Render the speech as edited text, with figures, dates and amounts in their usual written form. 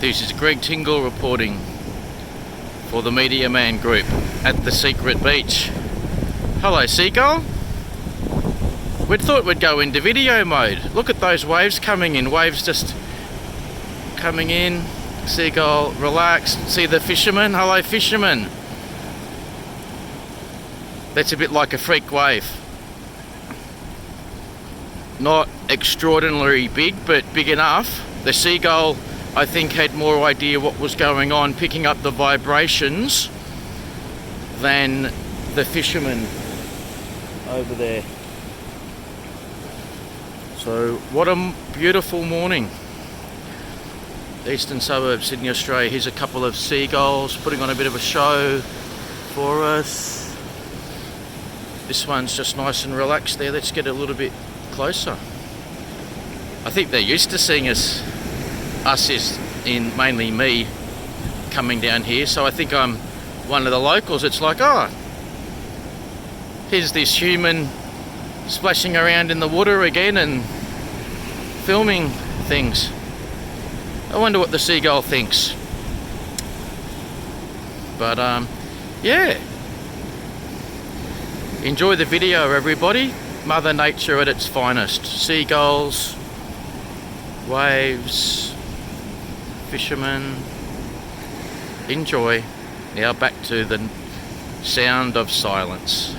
This is Greg Tingle reporting for the Media Man Group at the Secret Beach. Hello, Seagull. We'd thought we'd go into video mode. Look at those waves coming in. Waves just coming in. Seagull, relax. See the fishermen? Hello, fishermen. That's a bit like a freak wave. Not extraordinarily big, but big enough. The Seagull, I think, had more idea what was going on, picking up the vibrations, than the fishermen over there. So what a beautiful morning. Eastern suburbs, Sydney, Australia. Here's a couple of seagulls putting on a bit of a show for us. This one's just nice and relaxed there. Let's get a little bit closer. I think they're used to seeing us is in mainly me coming down here, so I think I'm one of the locals. It's like, oh, here's this human splashing around in the water again and filming things. I wonder what the seagull thinks. But yeah, enjoy the video, everybody. Mother Nature at its finest. Seagulls, waves, fishermen. Enjoy. Now back to the sound of silence.